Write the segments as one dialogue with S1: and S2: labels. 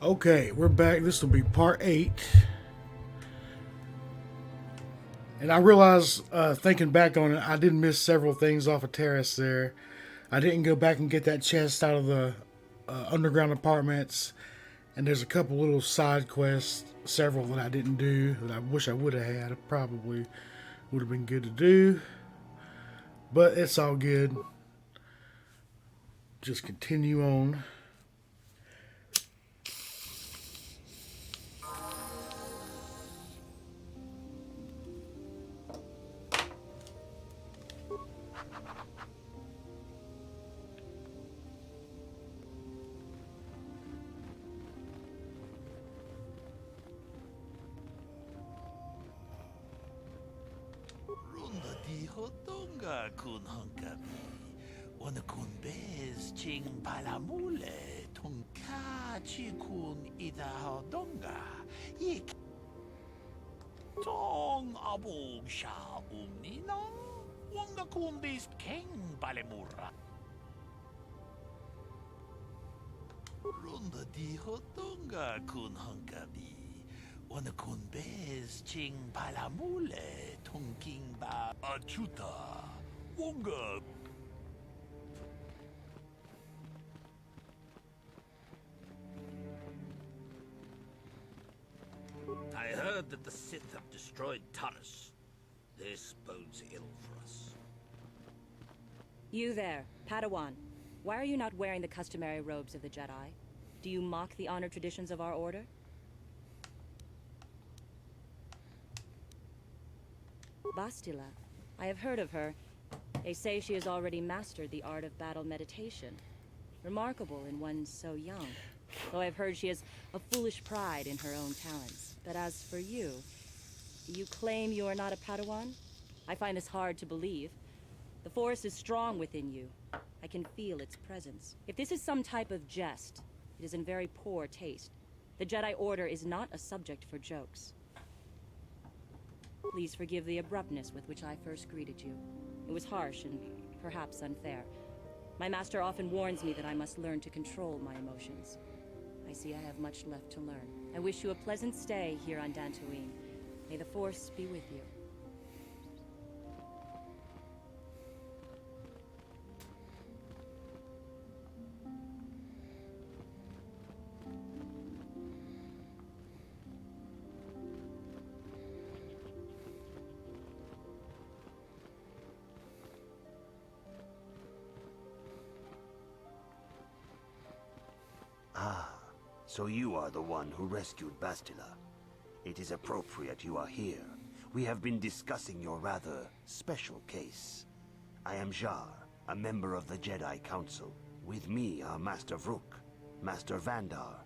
S1: Okay, we're back. This will be part 8. And I realized, thinking back on it, I did miss several things off of Terrace there. I didn't go back and get that chest out of the underground apartments. And there's a couple little side quests, several that I didn't do that I wish I would have had. It probably would have been good to do. But it's all good. Just continue on.
S2: Runda di hotonga kun hunkabi. Wana kun bez ching palamule. Tonka chi kun ida hodonga. Yik tong abog sha umninong. Wanga kun bis king palemura. Runda di hotonga kun hunkabi. Wana kun bez ching palamule. Tonking ba achuta. Wonga. I heard that the Sith have destroyed Taurus. This bodes ill for us.
S3: You there, Padawan. Why are you not wearing the customary robes of the Jedi? Do you mock the honored traditions of our order? Bastila. I have heard of her. They say she has already mastered the art of battle meditation. Remarkable in one so young. Though I've heard she has a foolish pride in her own talents. But as for you, you claim you are not a Padawan? I find this hard to believe. The Force is strong within you. I can feel its presence. If this is some type of jest, it is in very poor taste. The Jedi Order is not a subject for jokes. Please forgive the abruptness with which I first greeted you. It was harsh and perhaps unfair. My master often warns me that I must learn to control my emotions. I see I have much left to learn. I wish you a pleasant stay here on Dantooine. May the Force be with you.
S4: Ah, so you are the one who rescued Bastila. It is appropriate you are here. We have been discussing your rather special case. I am Jar, a member of the Jedi Council. With me are Master Vrook, Master Vandar,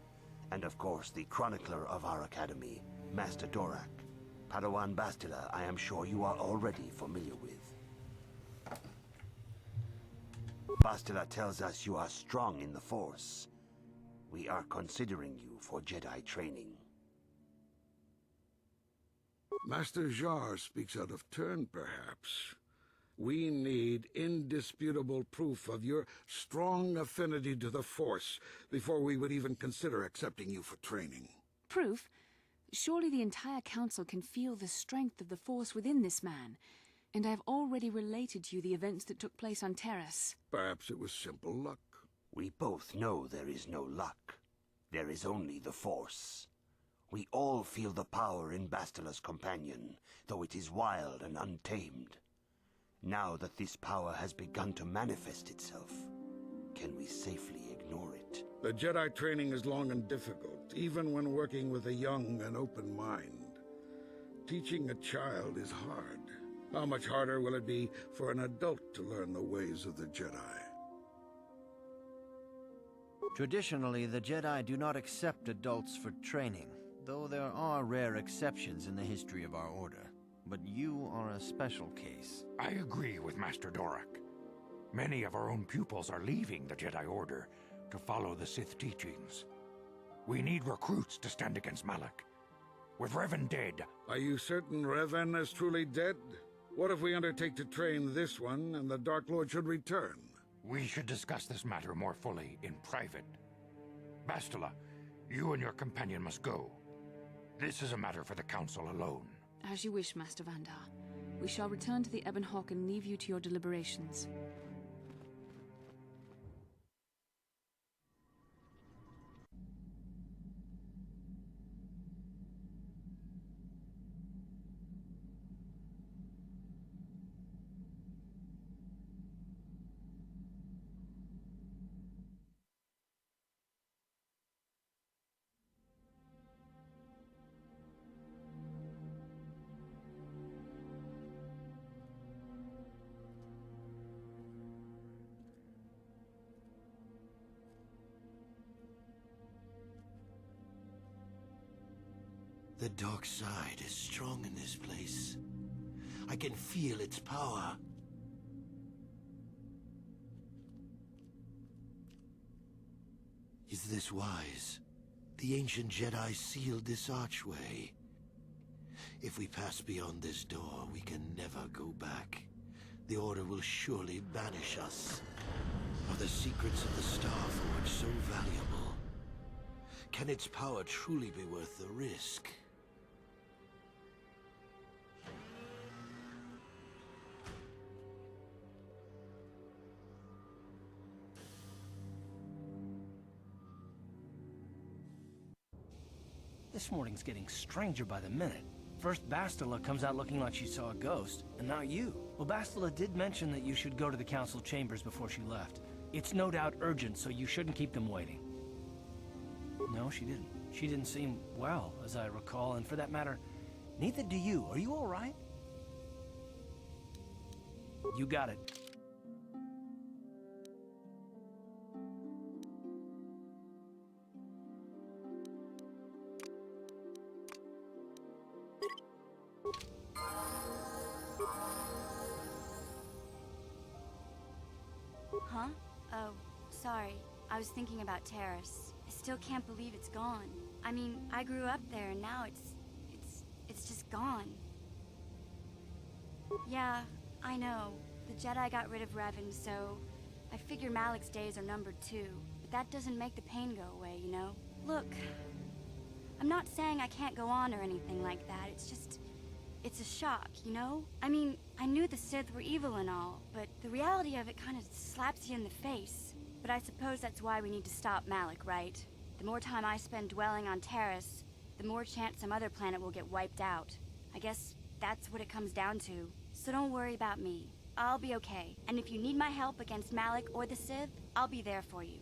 S4: and of course the chronicler of our academy, Master Dorak. Padawan Bastila, I am sure you are already familiar with. Bastila tells us you are strong in the Force. We are considering you for Jedi training.
S5: Master Jar speaks out of turn, perhaps. We need indisputable proof of your strong affinity to the Force before we would even consider accepting you for training.
S6: Proof? Surely the entire council can feel the strength of the Force within this man. And I have already related to you the events that took place on Terrace.
S5: Perhaps it was simple luck.
S4: We both know there is no luck. There is only the Force. We all feel the power in Bastila's companion, though it is wild and untamed. Now that this power has begun to manifest itself, can we safely ignore it?
S5: The Jedi training is long and difficult, even when working with a young and open mind. Teaching a child is hard. How much harder will it be for an adult to learn the ways of the Jedi?
S7: Traditionally, the Jedi do not accept adults for training, though there are rare exceptions in the history of our order. But you are a special case.
S8: I agree with Master Dorak. Many of our own pupils are leaving the Jedi Order to follow the Sith teachings. We need recruits to stand against Malak. With Revan dead...
S5: Are you certain Revan is truly dead? What if we undertake to train this one and the Dark Lord should return?
S8: We should discuss this matter more fully in private. Bastila, You and your companion must go. This is a matter for the Council alone.
S6: As you wish, Master Vandar. We shall return to the Ebon Hawk and leave you to your deliberations.
S9: The dark side is strong in this place. I can feel its power. Is this wise? The ancient Jedi sealed this archway. If we pass beyond this door, we can never go back. The Order will surely banish us. Are the secrets of the Star Forge so valuable? Can its power truly be worth the risk?
S10: This morning's getting stranger by the minute. First Bastila comes out looking like she saw a ghost, and now you. Well, Bastila did mention that you should go to the council chambers before she left. It's no doubt urgent, so you shouldn't keep them waiting. No, she didn't. She didn't seem well, as I recall, and for that matter, neither do you. Are you all right? You got it.
S11: Huh? Oh, sorry. I was thinking about Terrace. I still can't believe it's gone. I mean, I grew up there and now it's just gone. Yeah, I know. The Jedi got rid of Revan, so I figure Malik's days are numbered too. But that doesn't make the pain go away, you know? Look, I'm not saying I can't go on or anything like that. It's just, it's a shock, you know? I mean, I knew the Sith were evil and all, but the reality of it kind of slaps you in the face. But I suppose that's why we need to stop Malik, right? The more time I spend dwelling on Terrace, the more chance some other planet will get wiped out. I guess that's what it comes down to. So don't worry about me. I'll be okay. And if you need my help against Malik or the Sith, I'll be there for you.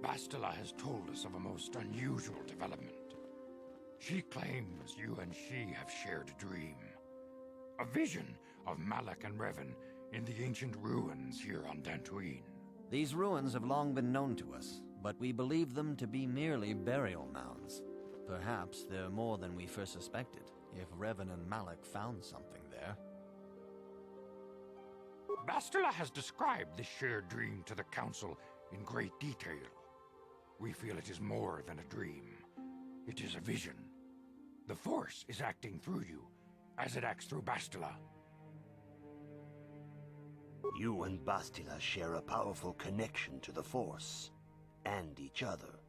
S8: Bastila has told us of a most unusual development. She claims you and she have shared a dream. A vision of Malak and Revan in the ancient ruins here on Dantooine.
S7: These ruins have long been known to us, but we believe them to be merely burial mounds. Perhaps they're more than we first suspected, if Revan and Malak found something there.
S8: Bastila has described this shared dream to the Council in great detail. We feel it is more than a dream. It is a vision. The Force is acting through you, as it acts through Bastila.
S4: You and Bastila share a powerful connection to the Force, and each other.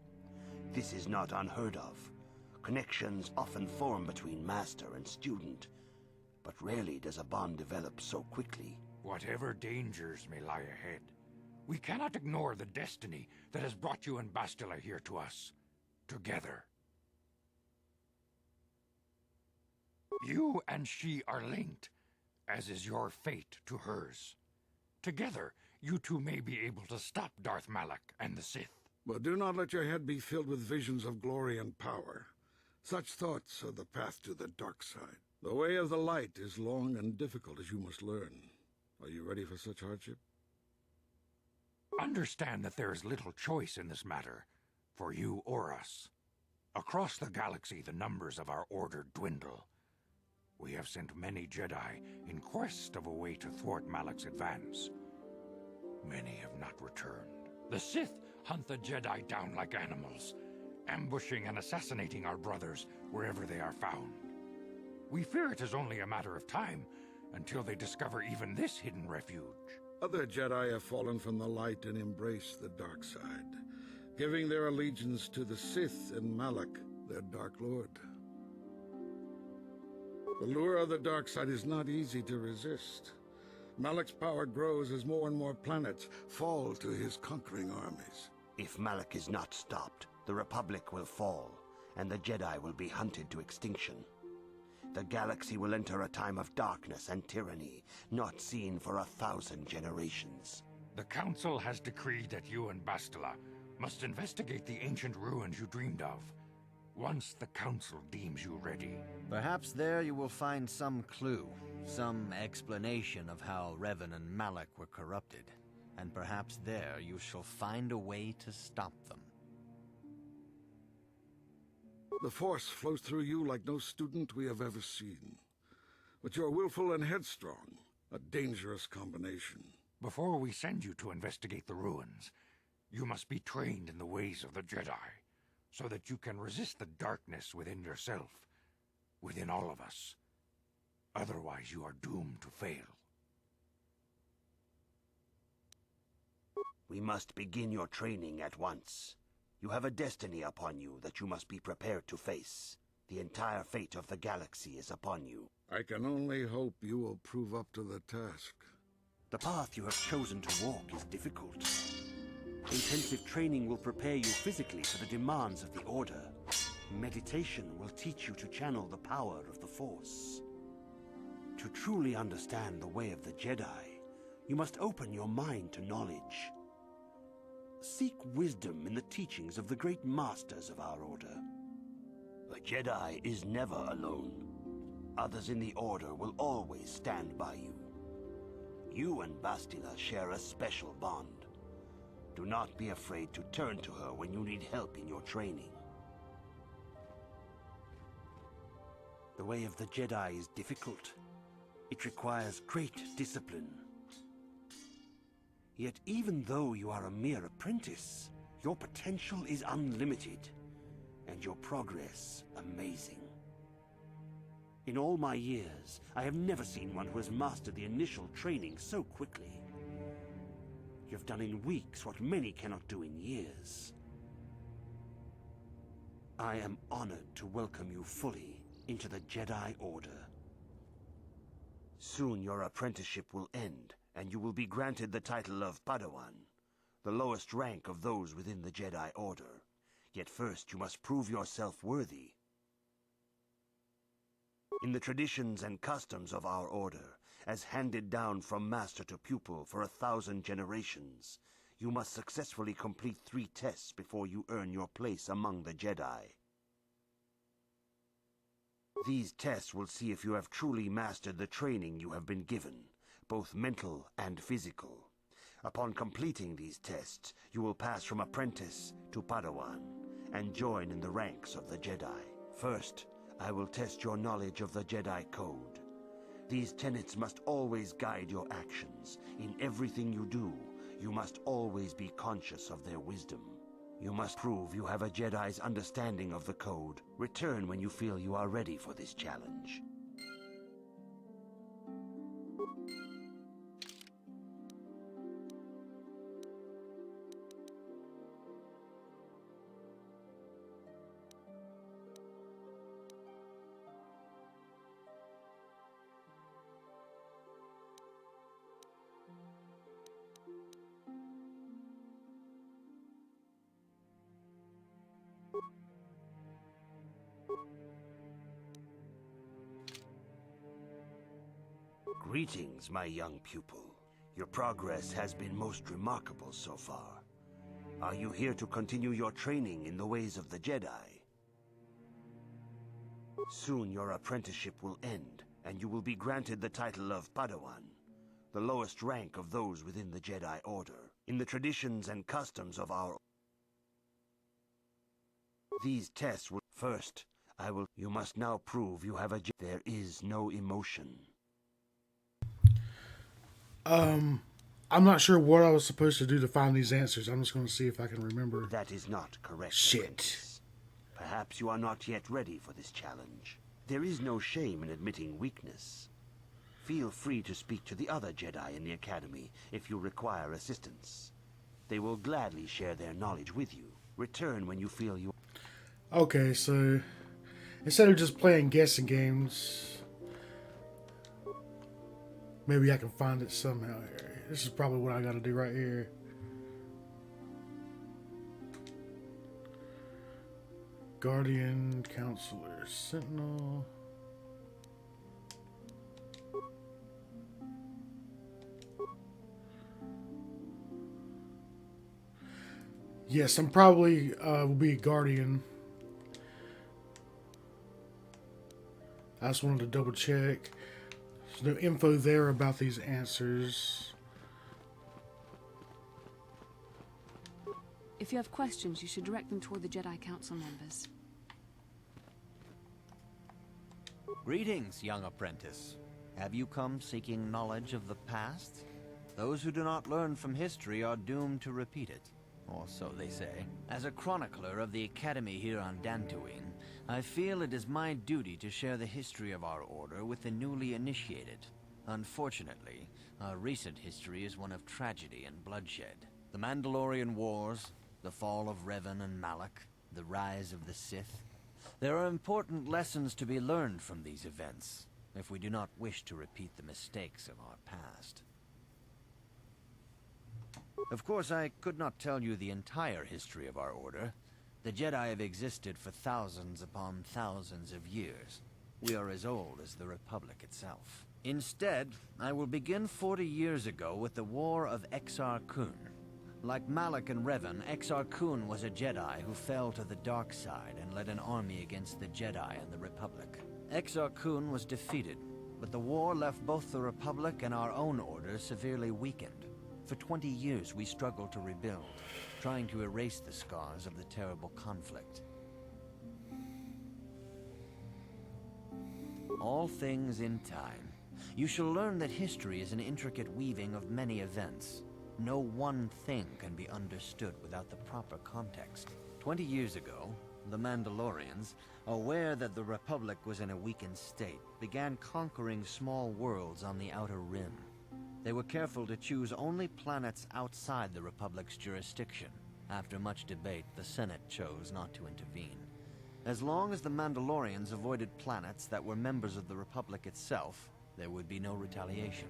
S4: This is not unheard of. Connections often form between master and student, but rarely does a bond develop so quickly.
S8: Whatever dangers may lie ahead, we cannot ignore the destiny that has brought you and Bastila here to us, together. You and she are linked, as is your fate to hers. Together, you two may be able to stop Darth Malak and the Sith.
S5: But do not let your head be filled with visions of glory and power. Such thoughts are the path to the dark side. The way of the light is long and difficult, as you must learn. Are you ready for such hardship?
S8: Bastila has told us of a most unusual development. She claims you and she have shared a dream. A vision of Malak and Revan in the ancient ruins here on Dantooine. These ruins have long been known to us, but we believe them to be merely burial mounds. Perhaps they're more than we first suspected, if Revan and Malak found something there.
S7: These ruins have long been known to us, but we believe them to be merely burial mounds.
S8: Understand that there is little choice in this matter, for you or us. Across the galaxy, the numbers of our order dwindle. We have sent many Jedi in quest of a way to thwart Malak's advance. Many have not returned. The Sith hunt the Jedi down like animals, ambushing and assassinating our brothers wherever they are found. We fear it is only a matter of time until they discover even this hidden refuge.
S5: Other Jedi have fallen from the light and embraced the dark side, giving their allegiance to the Sith and Malak, their Dark Lord. The lure of the dark side is not easy to resist. Malak's power grows as more and more planets fall to his conquering armies.
S4: If Malak is not stopped, the Republic will fall, and the Jedi will be hunted to extinction. The galaxy will enter a time of darkness and tyranny, not seen for 1,000 generations.
S8: The Council has decreed that you and Bastila must investigate the ancient ruins you dreamed of, once the Council deems you ready.
S7: Perhaps there you will find some clue, some explanation of how Revan and Malak were corrupted, and perhaps there you shall find a way to stop them.
S5: The Force flows through you like no student we have ever seen. But you're willful and headstrong, a dangerous combination.
S8: Before we send you to investigate the ruins, you must be trained in the ways of the Jedi, so that you can resist the darkness within yourself, within all of us. Otherwise, you are doomed to fail.
S4: We must begin your training at once. You have a destiny upon you that you must be prepared to face. The entire fate of the galaxy is upon you.
S5: I can only hope you will prove up to the task.
S4: The path you have chosen to walk is difficult. Intensive training will prepare you physically for the demands of the Order. Meditation will teach you to channel the power of the Force. To truly understand the way of the Jedi, you must open your mind to knowledge. Seek wisdom in the teachings of the great masters of our Order. The Jedi is never alone. Others in the Order will always stand by you. You and Bastila share a special bond. Do not be afraid to turn to her when you need help in your training. The way of the Jedi is difficult. It requires great discipline. Yet even though you are a mere apprentice, your potential is unlimited, and your progress amazing. In all my years, I have never seen one who has mastered the initial training so quickly. You have done in weeks what many cannot do in years. I am honored to welcome you fully into the Jedi Order. Soon your apprenticeship will end, and you will be granted the title of Padawan, the lowest rank of those within the Jedi Order. Yet first you must prove yourself worthy. In the traditions and customs of our Order, as handed down from master to pupil for 1,000 generations, you must successfully complete 3 tests before you earn your place among the Jedi. These tests will see if you have truly mastered the training you have been given, both mental and physical. Upon completing these tests, you will pass from apprentice to Padawan, and join in the ranks of the Jedi. First, I will test your knowledge of the Jedi Code. These tenets must always guide your actions. In everything you do, you must always be conscious of their wisdom. You must prove you have a Jedi's understanding of the Code. Return when you feel you are ready for this challenge. Greetings, my young pupil. Your progress has been most remarkable so far. Are you here to continue your training in the ways of the Jedi? Soon your apprenticeship will end, and you will be granted the title of Padawan, the lowest rank of those within the Jedi Order, in the traditions and customs of our... These tests will... First, You must now prove you have a... There is no emotion.
S1: I'm not sure what I was supposed to do to find these answers. I'm just going to see if I can remember.
S4: That is not correct.
S1: Shit.
S4: Apprentice. Perhaps you are not yet ready for this challenge. There is no shame in admitting weakness. Feel free to speak to the other Jedi in the Academy if you require assistance. They will gladly share their knowledge with you. Return when you feel you...
S1: Okay, so instead of just playing guessing games, maybe I can find it somehow here. This is probably what I got to do right here. Guardian, Counselor, Sentinel. Yes, I'm probably will be a Guardian. I just wanted to double check. There's no info there about these answers.
S6: If you have questions, you should direct them toward the Jedi Council members.
S7: Greetings, young apprentice. Have you come seeking knowledge of the past? Those who do not learn from history are doomed to repeat it, or so they say. As a chronicler of the Academy here on Dantooine, I feel it is my duty to share the history of our order with the newly initiated. Unfortunately, our recent history is one of tragedy and bloodshed. The Mandalorian Wars, the fall of Revan and Malak, the rise of the Sith. There are important lessons to be learned from these events, if we do not wish to repeat the mistakes of our past. Of course, I could not tell you the entire history of our order. The Jedi have existed for thousands upon thousands of years. We are as old as the Republic itself. Instead, I will begin 40 years ago with the War of Exar Kun. Like Malak and Revan, Exar Kun was a Jedi who fell to the dark side and led an army against the Jedi and the Republic. Exar Kun was defeated, but the war left both the Republic and our own order severely weakened. For 20 years we struggled to rebuild, trying to erase the scars of the terrible conflict. All things in time. You shall learn that history is an intricate weaving of many events. No one thing can be understood without the proper context. 20 years ago, the Mandalorians, aware that the Republic was in a weakened state, began conquering small worlds on the Outer Rim. They were careful to choose only planets outside the Republic's jurisdiction. After much debate, the Senate chose not to intervene. As long as the Mandalorians avoided planets that were members of the Republic itself, there would be no retaliation.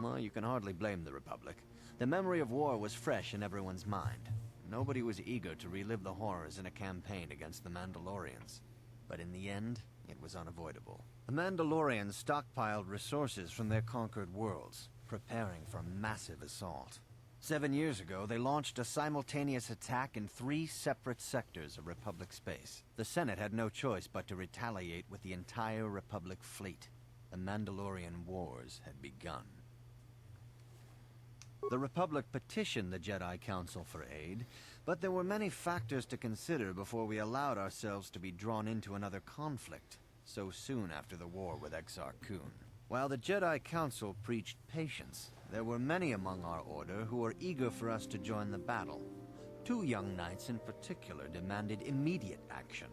S7: Well, you can hardly blame the Republic. The memory of war was fresh in everyone's mind. Nobody was eager to relive the horrors in a campaign against the Mandalorians. But in the end, it was unavoidable. The Mandalorians stockpiled resources from their conquered worlds, preparing for a massive assault. 7 years ago, they launched a simultaneous attack in 3 separate sectors of Republic space. The Senate had no choice but to retaliate with the entire Republic fleet. The Mandalorian Wars had begun. The Republic petitioned the Jedi Council for aid, but there were many factors to consider before we allowed ourselves to be drawn into another conflict, so soon after the war with Exar Kun. While the Jedi Council preached patience, there were many among our order who were eager for us to join the battle. 2 young knights in particular demanded immediate action,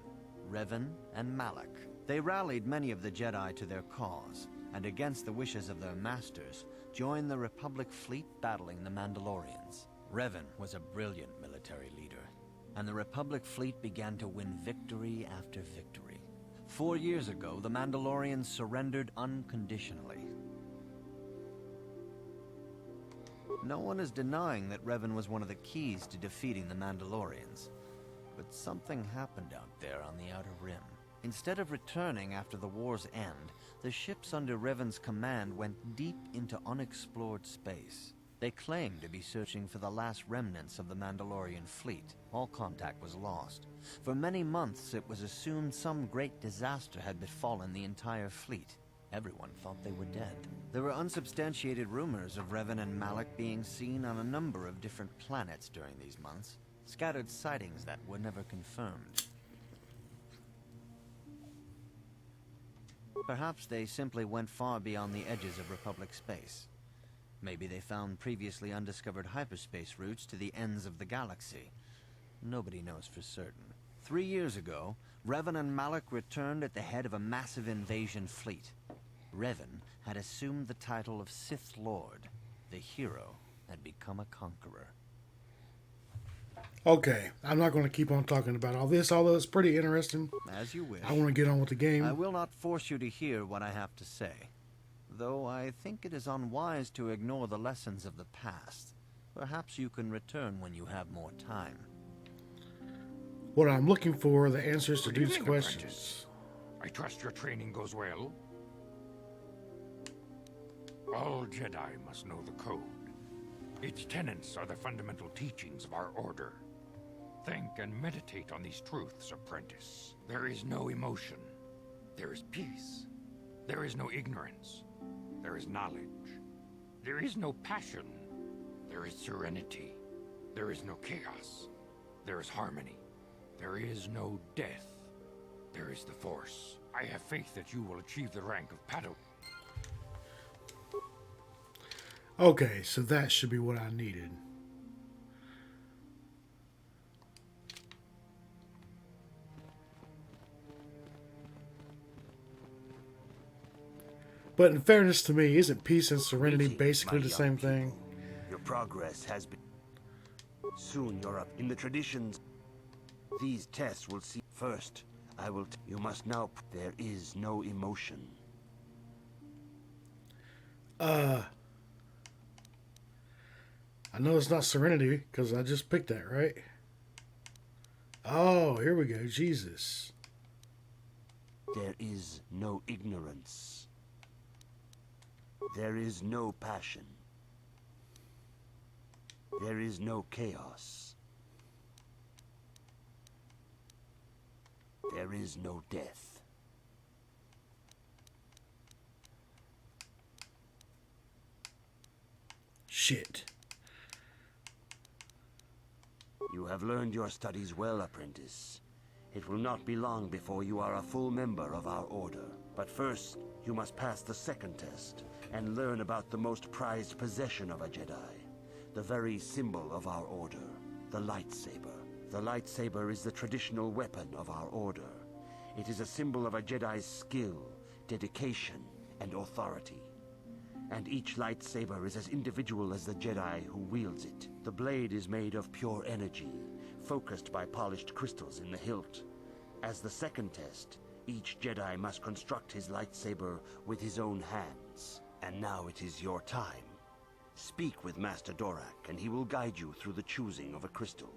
S7: Revan and Malak. They rallied many of the Jedi to their cause, and against the wishes of their masters, joined the Republic fleet battling the Mandalorians. Revan was a brilliant military leader, and the Republic fleet began to win victory after victory. 4 years ago, the Mandalorians surrendered unconditionally. No one is denying that Revan was one of the keys to defeating the Mandalorians. But something happened out there on the Outer Rim. Instead of returning after the war's end, the ships under Revan's command went deep into unexplored space. They claimed to be searching for the last remnants of the Mandalorian fleet. All contact was lost. For many months, it was assumed some great disaster had befallen the entire fleet. Everyone thought they were dead. There were unsubstantiated rumors of Revan and Malak being seen on a number of different planets during these months. Scattered sightings that were never confirmed. Perhaps they simply went far beyond the edges of Republic space. Maybe they found previously undiscovered hyperspace routes to the ends of the galaxy. Nobody knows for certain. 3 years ago, Revan and Malak returned at the head of a massive invasion fleet. Revan had assumed the title of Sith Lord. The hero had become a conqueror.
S1: Okay, I'm not going to keep on talking about all this, although it's pretty interesting.
S7: As you wish.
S1: I want to get on with the game.
S7: I will not force you to hear what I have to say, though I think it is unwise to ignore the lessons of the past. Perhaps you can return when you have more time.
S1: What I'm looking for are the answers to
S8: Good
S1: these
S8: evening,
S1: questions.
S8: apprentice. I trust your training goes well. All Jedi must know the code. Its tenets are the fundamental teachings of our order. Think and meditate on these truths, apprentice. There is no emotion. There is peace. There is no ignorance. There is knowledge. There is no passion. There is serenity. There is no chaos. There is harmony. There is no death. There is the Force. I have faith that you will achieve the rank of Padawan.
S1: Okay, so that should be what I needed. But in fairness to me, isn't peace and serenity
S4: Greetings,
S1: basically
S4: my
S1: the
S4: young
S1: same
S4: people.
S1: thing?
S4: Your progress has been... Soon you're up in the traditions. These tests will see... First, I will... You must now... There is no emotion.
S1: I know it's not serenity, because I just picked that, right? Oh, here we go. Jesus.
S4: There is no ignorance. There is no passion. There is no chaos. There is no death.
S1: Shit.
S4: You have learned your studies well, apprentice. It will not be long before you are a full member of our order. But first, you must pass the second test and learn about the most prized possession of a Jedi. The very symbol of our order, the lightsaber. The lightsaber is the traditional weapon of our order. It is a symbol of a Jedi's skill, dedication, and authority. And each lightsaber is as individual as the Jedi who wields it. The blade is made of pure energy, focused by polished crystals in the hilt. As the second test, each Jedi must construct his lightsaber with his own hands. And now it is your time. Speak with Master Dorak, and he will guide you through the choosing of a crystal.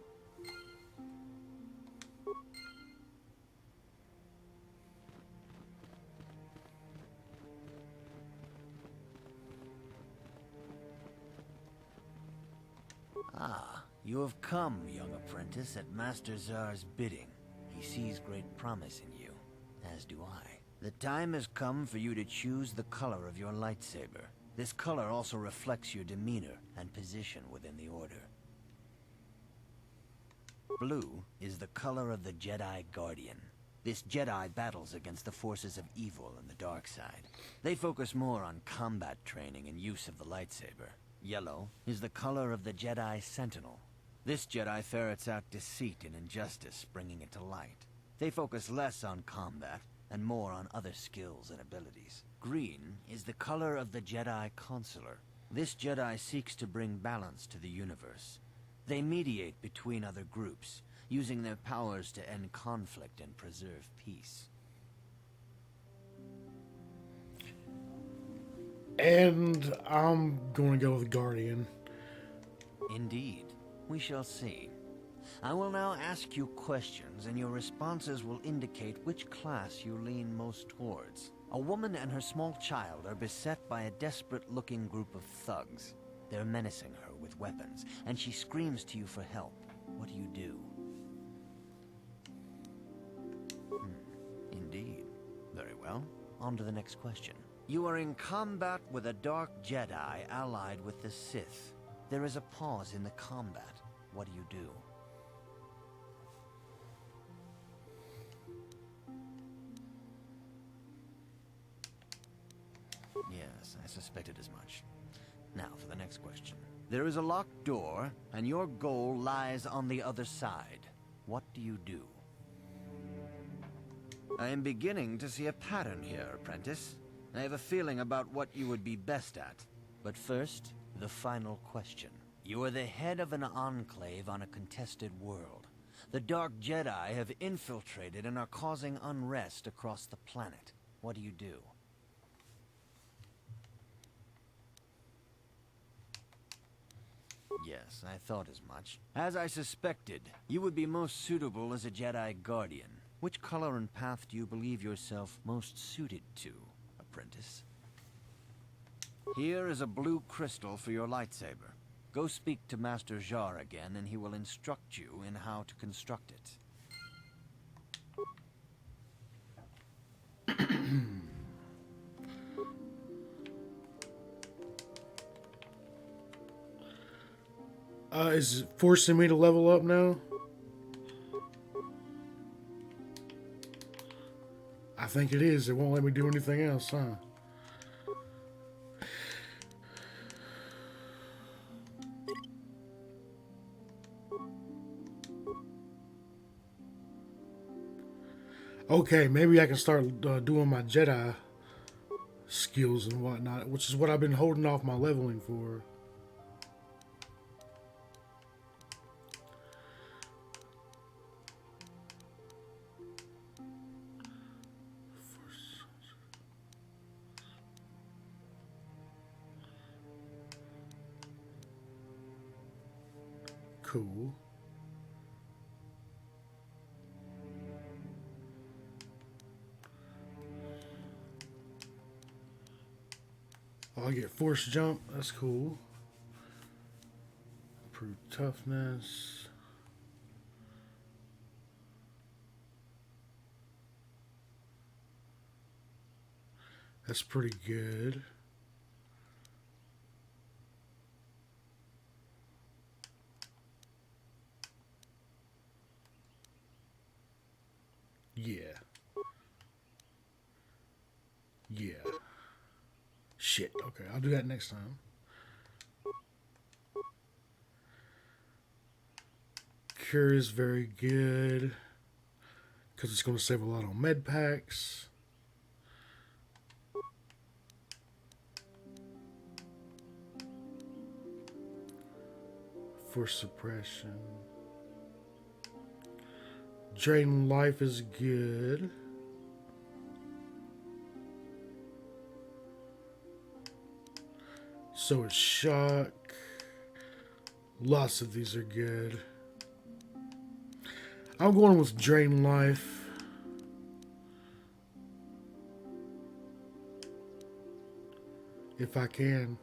S7: Ah, you have come, young apprentice, at Master Zar's bidding. He sees great promise in you, as do I. The time has come for you to choose the color of your lightsaber. This color also reflects your demeanor and position within the Order. Blue is the color of the Jedi Guardian. This Jedi battles against the forces of evil and the dark side. They focus more on combat training and use of the lightsaber. Yellow is the color of the Jedi Sentinel. This Jedi ferrets out deceit and injustice, bringing it to light. They focus less on combat and more on other skills and abilities. Green is the color of the Jedi Consular. This Jedi seeks to bring balance to the universe. They mediate between other groups, using their powers to end conflict and preserve peace.
S1: And I'm going to go with Guardian.
S7: Indeed. We shall see. I will now ask you questions, and your responses will indicate which class you lean most towards. A woman and her small child are beset by a desperate-looking group of thugs. They're menacing her with weapons, and she screams to you for help. What do you do? Indeed. Very well. On to the next question. You are in combat with a Dark Jedi allied with the Sith. There is a pause in the combat. What do you do? Yes, I suspected as much. Now for the next question. There is a locked door, and your goal lies on the other side. What do you do? I am beginning to see a pattern here, apprentice. I have a feeling about what you would be best at. But first, the final question. You are the head of an enclave on a contested world. The Dark Jedi have infiltrated and are causing unrest across the planet. What do you do? Yes, I thought as much. As I suspected, you would be most suitable as a Jedi Guardian. Which color and path do you believe yourself most suited to, apprentice? Here is a blue crystal for your lightsaber. Go speak to Master Jar again, and he will instruct you in how to construct it.
S1: Is it forcing me to level up now? I think it is. It won't let me do anything else, huh? Okay, maybe I can start doing my Jedi skills and whatnot, which is what I've been holding off my leveling for. Cool. Oh, I get force jump. That's cool. Improve toughness. That's pretty good. Yeah. Yeah. Shit. Okay, I'll do that next time. Cure is very good because it's going to save a lot on med packs. Force suppression. Drain life is good. So is shock. Lots of these are good. I'm going with drain life. If I can.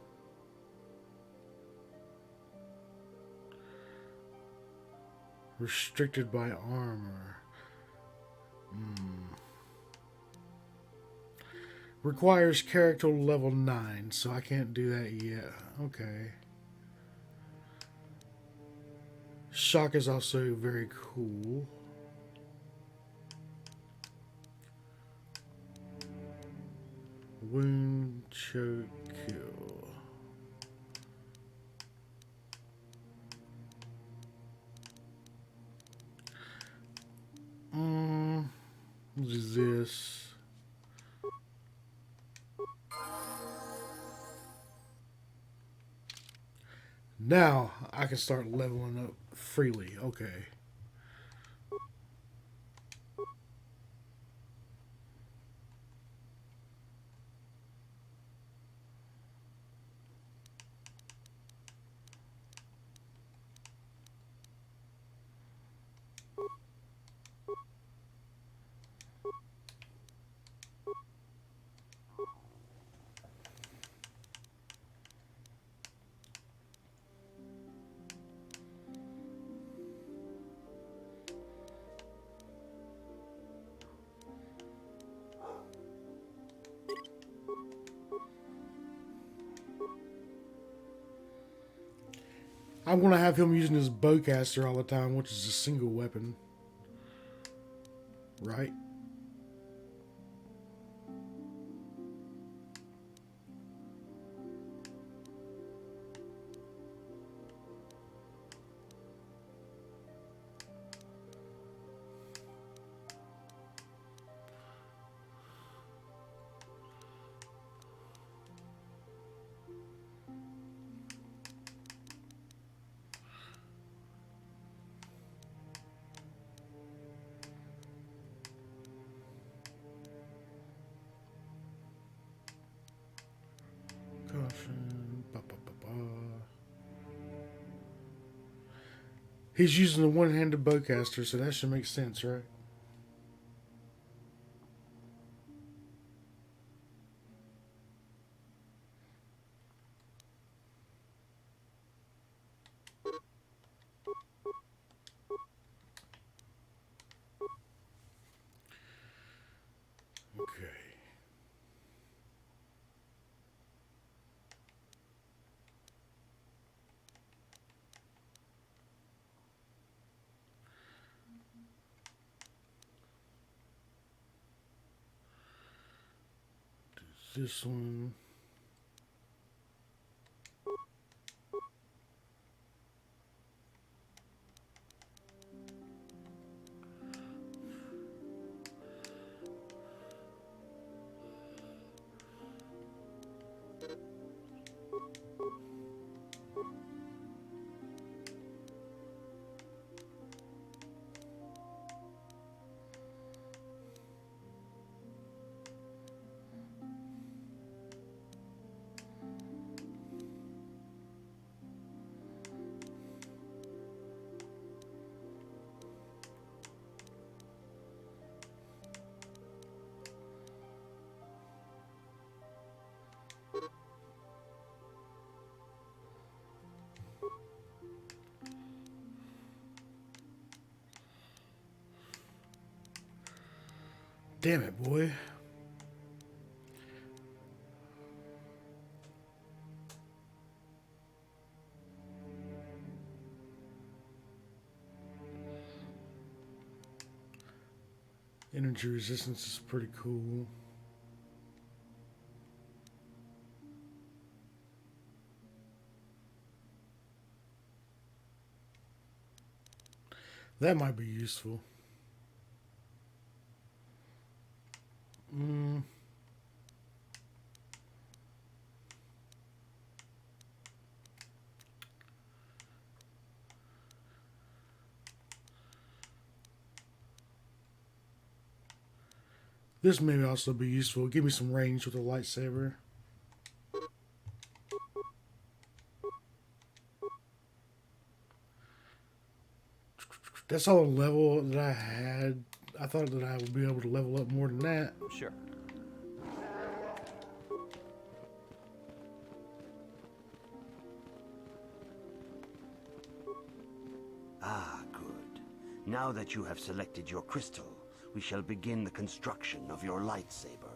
S1: Restricted by armor. Requires character level 9, so I can't do that yet. Okay. Shock is also very cool. Wound, choke, kill. What is this? Now I can start leveling up freely. Okay. I'm going to have him using his bowcaster all the time, which is a single weapon. Right? Caution. Ba, ba, ba, ba. He's using the one-handed bowcaster, so that should make sense, right? Okay. This one. Damn it, boy. Energy resistance is pretty cool. That might be useful. This may also be useful. Give me some range with a lightsaber. That's all the level that I had. I thought that I would be able to level up more than that.
S12: Sure.
S4: Ah, good. Now that you have selected your crystal, we shall begin the construction of your lightsaber.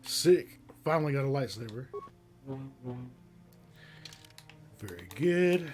S1: Sick. Finally got a lightsaber. Very good.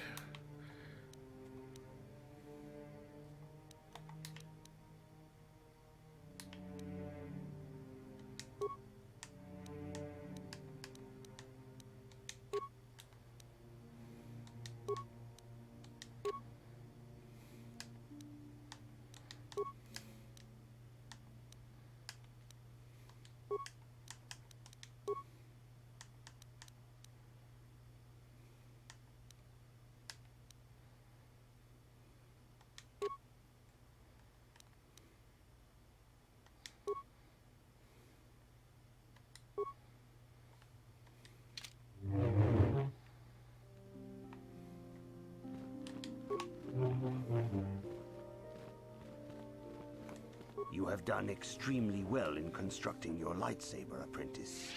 S4: You have done extremely well in constructing your lightsaber, apprentice.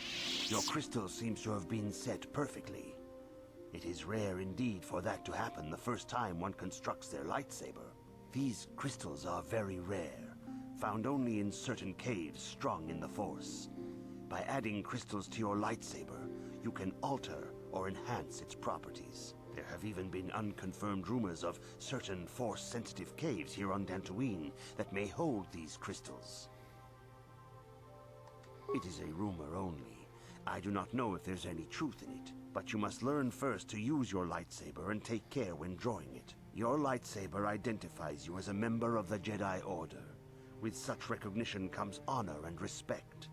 S4: Your crystal seems to have been set perfectly. It is rare indeed for that to happen the first time one constructs their lightsaber. These crystals are very rare, found only in certain caves strong in the Force. By adding crystals to your lightsaber, you can alter or enhance its properties. There have even been unconfirmed rumors of certain Force-sensitive caves here on Dantooine that may hold these crystals. It is a rumor only. I do not know if there's any truth in it, but you must learn first to use your lightsaber and take care when drawing it. Your lightsaber identifies you as a member of the Jedi Order. With such recognition comes honor and respect,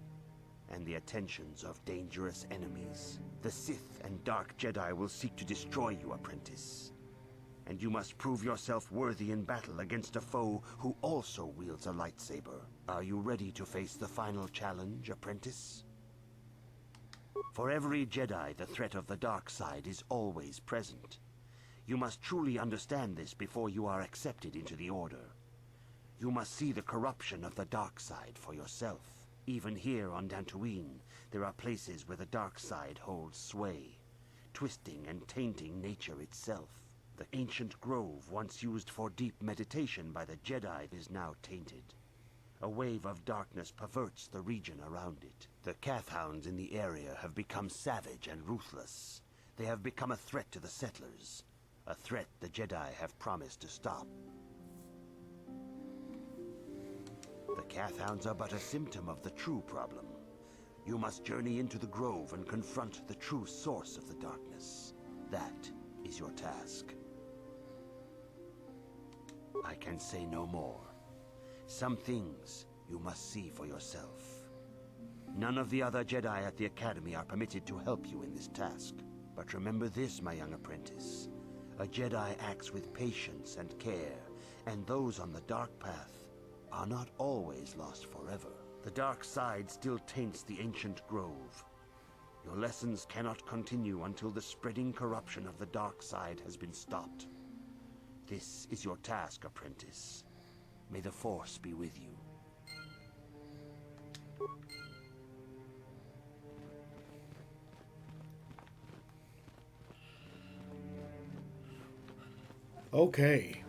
S4: and the attentions of dangerous enemies. The Sith and Dark Jedi will seek to destroy you, apprentice. And you must prove yourself worthy in battle against a foe who also wields a lightsaber. Are you ready to face the final challenge, apprentice? For every Jedi, the threat of the dark side is always present. You must truly understand this before you are accepted into the Order. You must see the corruption of the dark side for yourself. Even here on Dantooine, there are places where the dark side holds sway, twisting and tainting nature itself. The ancient grove, once used for deep meditation by the Jedi, is now tainted. A wave of darkness perverts the region around it. The Kathhounds in the area have become savage and ruthless. They have become a threat to the settlers, a threat the Jedi have promised to stop. The Kathhounds are but a symptom of the true problem. You must journey into the grove and confront the true source of the darkness. That is your task. I can say no more. Some things you must see for yourself. None of the other Jedi at the Academy are permitted to help you in this task. But remember this, my young apprentice. A Jedi acts with patience and care, and those on the dark path are not always lost forever. The dark side still taints the ancient grove. Your lessons cannot continue until the spreading corruption of the dark side has been stopped. This is your task, apprentice. May the Force be with you.
S1: Okay.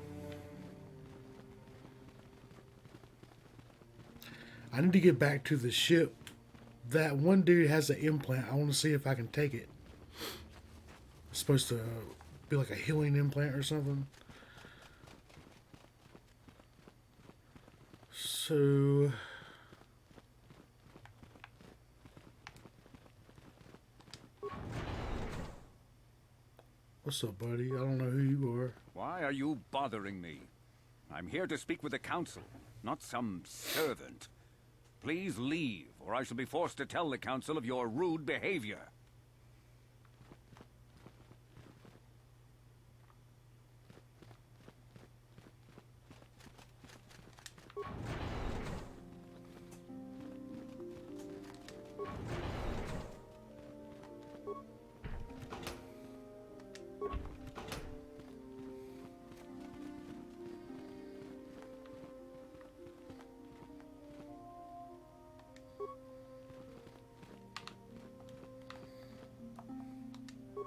S1: I need to get back to the ship. That one dude has an implant. I want to see if I can take it. It's supposed to be like a healing implant or something. So... what's up, buddy? I don't know who you are.
S12: Why are you bothering me? I'm here to speak with the Council, not some servant. Please leave, or I shall be forced to tell the Council of your rude behavior.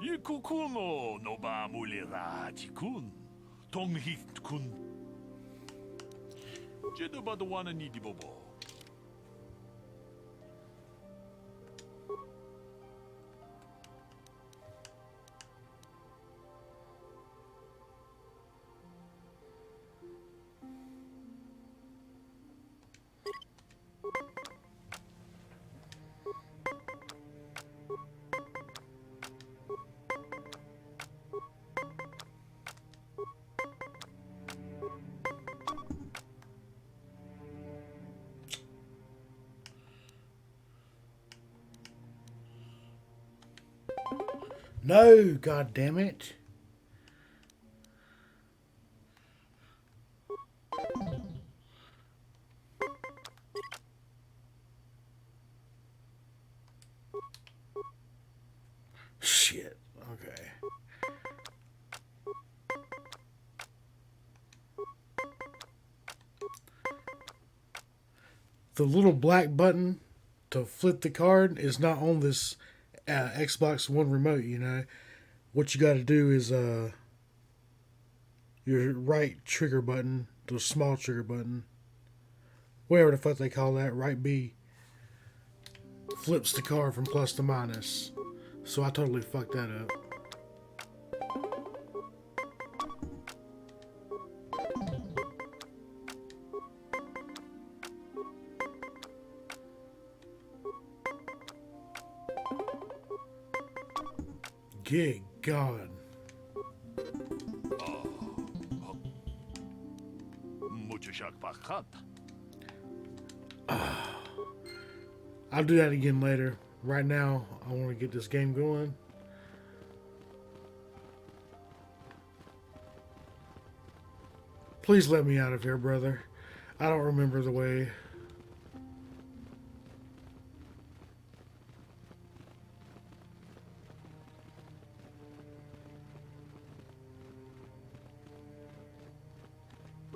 S13: Yikukuno no ba mulira tikun. Tonghit kun. Jedubadawana nidibobo.
S1: No, god damn it. Shit. Okay. the little black button to flip the card is not on this Xbox One remote, you know. What you got to do is your right trigger button, the small trigger button, whatever the fuck they call that, right B, flips the card from plus to minus. So I totally fucked that up. Good God. I'll do that again later. Right now, I want to get this game going. Please let me out of here, brother. I don't remember the way.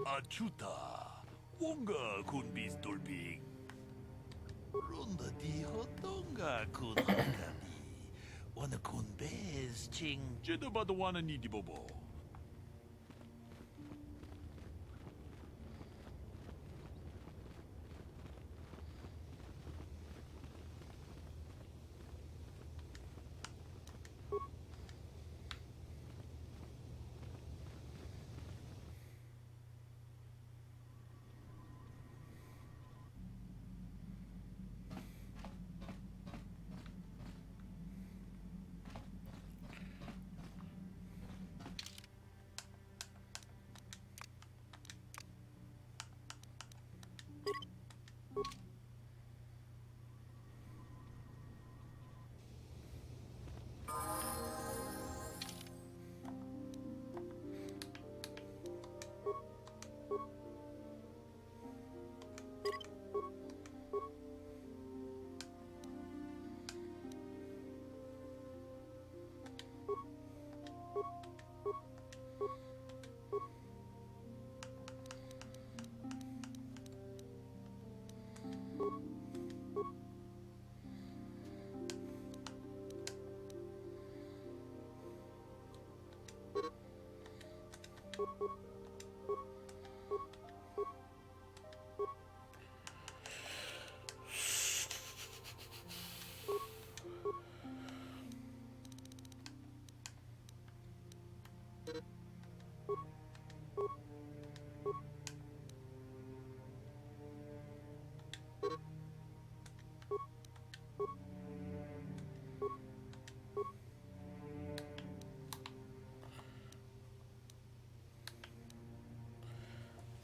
S13: Achuta, wonga kun bis dolping. Ronda di hotonga kun hakani. Wana kun bez ching. Jeda badawana ni di bobo.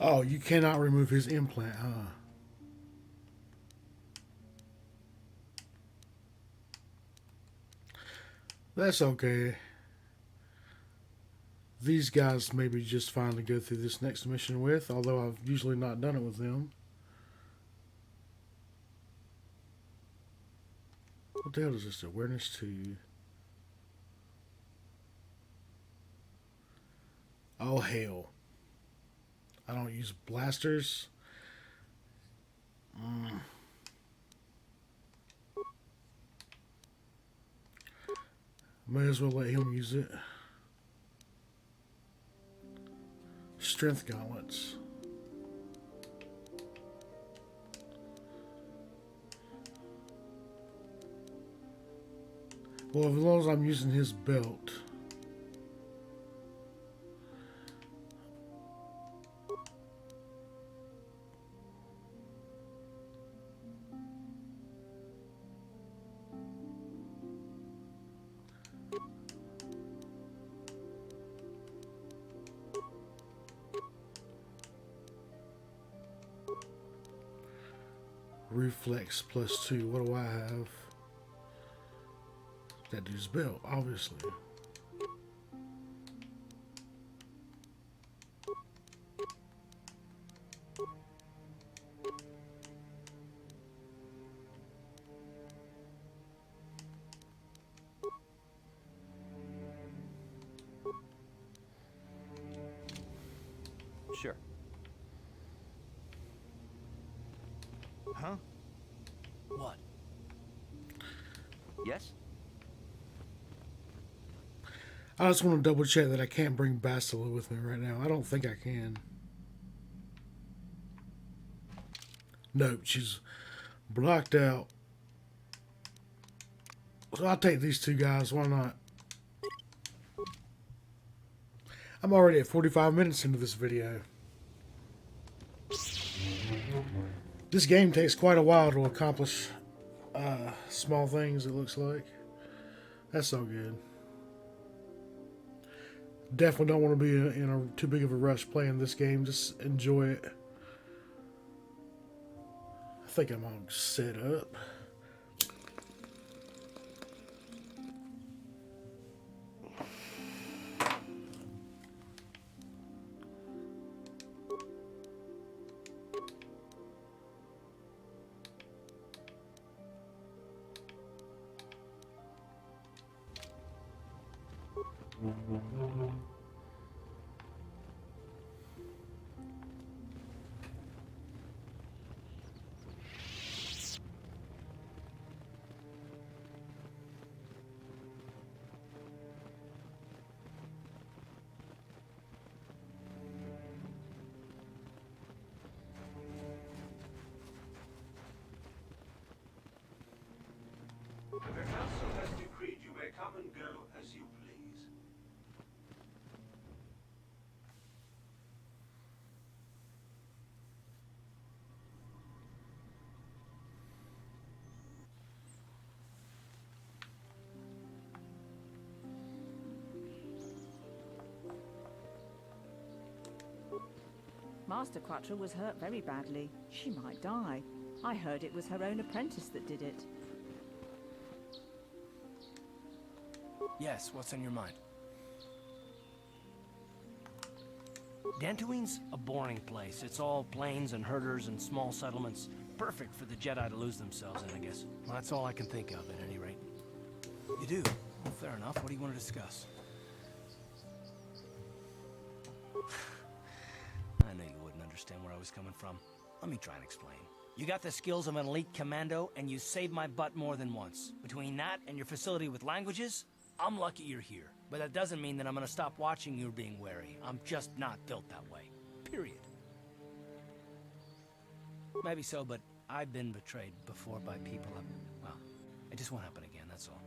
S1: Oh, you cannot remove his implant, huh? That's okay. These guys may be just fine to go through this next mission with, although I've usually not done it with them. What the hell is this? Awareness 2. Oh, hell. I don't use blasters. May as well let him use it. Strength gauntlets. Well, as long as I'm using his belt. Reflex +2. What do I have? That dude's belt, obviously.
S7: Sure.
S10: huh? What?
S7: Yes?
S1: I just want to double check that I can't bring Bastila with me right now. I don't think I can. Nope, she's blocked out. So I'll take these two guys. Why not? I'm already at 45 minutes into this video. This game takes quite a while to accomplish small things, it looks like. That's so good. Definitely don't want to be in a too big of a rush playing this game. Just enjoy it. I think I'm all set up.
S4: The council has decreed you may come and go as you please.
S14: Master Quattro was hurt very badly. She might die. I heard it was her own apprentice that did it.
S10: Yes, what's on your mind? Dantooine's a boring place. It's all plains and herders and small settlements. Perfect for the Jedi to lose themselves in, I guess. Well, that's all I can think of, at any rate. You do? Well, fair enough. What do you want to discuss? I knew you wouldn't understand where I was coming from. Let me try and explain. You got the skills of an elite commando, and you saved my butt more than once. Between that and your facility with languages, I'm lucky you're here. But that doesn't mean that I'm gonna stop watching you being wary. I'm just not built that way. Period. Maybe so, but I've been betrayed before by people. Well, it just won't happen again, that's all.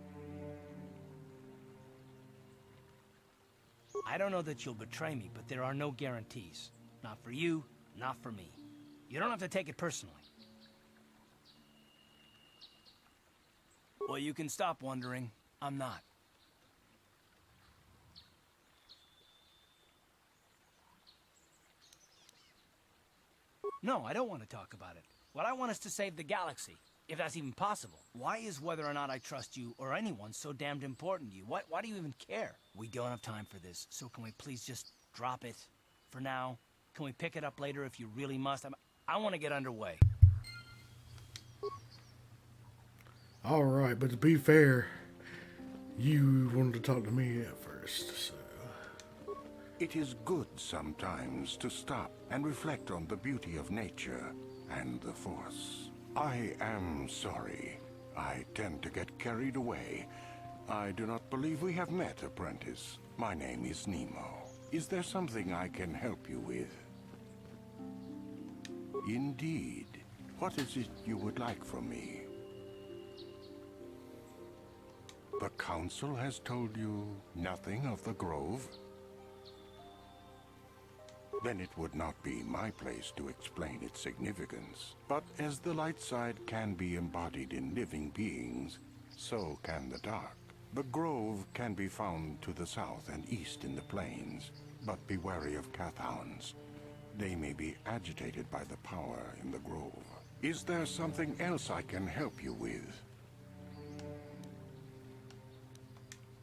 S10: I don't know that you'll betray me, but there are no guarantees. Not for you, not for me. You don't have to take it personally. Well, you can stop wondering. I'm not. No, I don't want to talk about it. What I want is to save the galaxy, if that's even possible. Why is whether or not I trust you or anyone so damned important to you? Why do you even care? We don't have time for this, so can we please just drop it for now? Can we pick it up later if you really must? I want to get underway.
S1: All right, but to be fair, you wanted to talk to me at first, so...
S5: It is good sometimes to stop and reflect on the beauty of nature and the Force. I am sorry. I tend to get carried away. I do not believe we have met, apprentice. My name is Nemo. Is there something I can help you with? Indeed. What is it you would like from me? The Council has told you nothing of the Grove? Then it would not be my place to explain its significance. But as the light side can be embodied in living beings, so can the dark. The Grove can be found to the south and east in the plains, but be wary of Cathounds. They may be agitated by the power in the Grove. Is there something else I can help you with?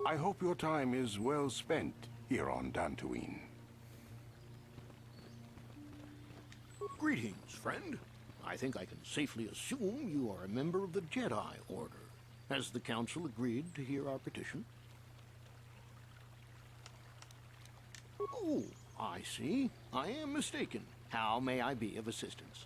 S5: I hope your time is well spent here on Dantooine.
S15: Greetings, friend. I think I can safely assume you are a member of the Jedi Order. Has the Council agreed to hear our petition? Oh, I see. I am mistaken. How may I be of assistance?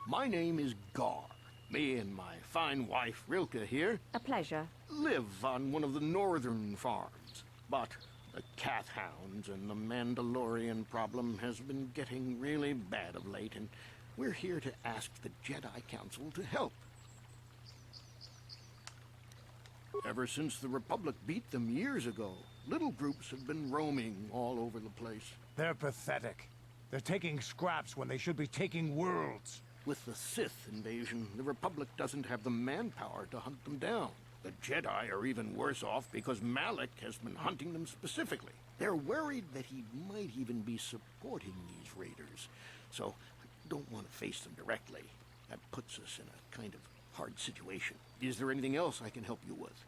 S15: My name is Gar. Me and my fine wife, Rilke, here,
S14: A pleasure.
S15: live on one of the northern farms. But the cat hounds and the Mandalorian problem has been getting really bad of late, and we're here to ask the Jedi Council to help. Ever since the Republic beat them years ago, little groups have been roaming all over the place.
S8: They're pathetic. They're taking scraps when they should be taking worlds.
S15: With the Sith invasion, the Republic doesn't have the manpower to hunt them down. The Jedi are even worse off because Malik has been hunting them specifically. They're worried that he might even be supporting these raiders. So I don't want to face them directly. That puts us in a kind of hard situation. Is there anything else I can help you with?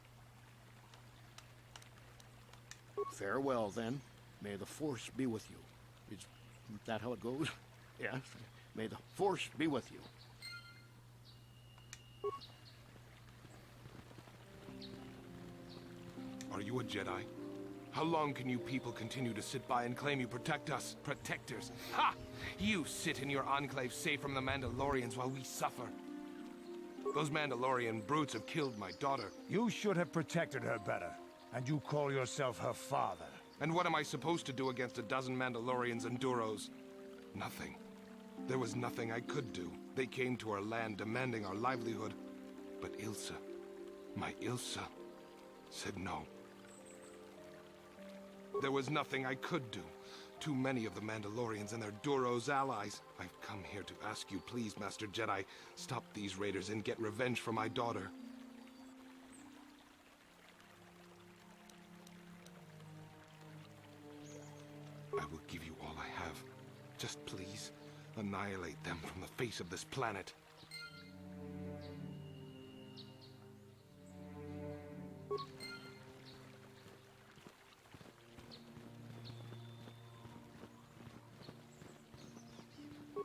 S15: Farewell, then. May the Force be with you. Is that how it goes? Yes. May the Force be with you.
S16: Are you a Jedi? How long can you people continue to sit by and claim you protect us? Protectors? Ha! You sit in your enclave safe from the Mandalorians while we suffer. Those Mandalorian brutes have killed my daughter.
S8: You should have protected her better. And you call yourself her father.
S16: And what am I supposed to do against a dozen Mandalorians and Duros? Nothing. There was nothing I could do. They came to our land demanding our livelihood. But Ilsa, my Ilsa, said no. There was nothing I could do. Too many of the Mandalorians and their Duros allies. I've come here to ask you, please, Master Jedi, stop these raiders and get revenge for my daughter. I will give you all I have. Just please, annihilate them from the face of this planet.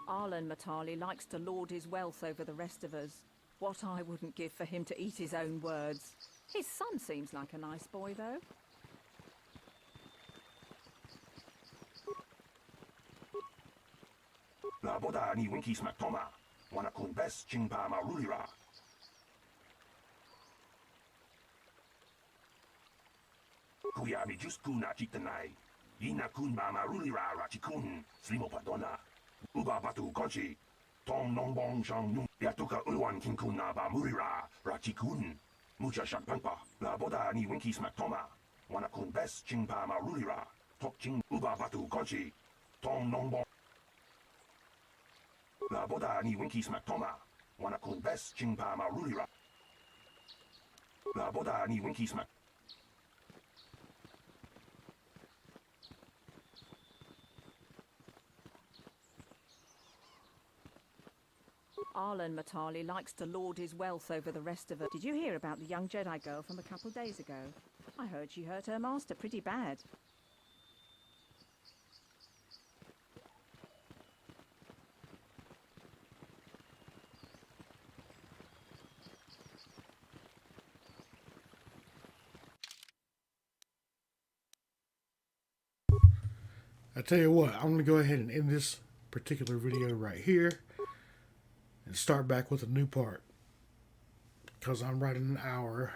S14: Arlen Matali likes to lord his wealth over the rest of us. What I wouldn't give for him to eat his own words. His son seems like a nice boy, though.
S17: La boda ni winkis maktoma. Wana kun bes chingpa marulira. Kuya mi just kuna chitanai. Ina kun ba marulira rachikun. Slimo padona. Uba batu konchi. Tom nongbong shang nung. Yatuka ulwan kinkuna ba murira rachikun. Mucha shakpanpa. La boda ni winkis maktoma. Wana kun bes chingpa marulira. Tok ching uba batu konchi. Tom nongbong. La boda ni winkis maktoma. Wana kun bes chingpa marulira. La boda ni winkis mak.
S14: Arlen Matali likes to lord his wealth over the rest of us. Did you hear about the young Jedi girl from a couple days ago? I heard she hurt her master pretty bad.
S1: I tell you what, I'm going to go ahead and end this particular video right here and start back with a new part because I'm right at an hour.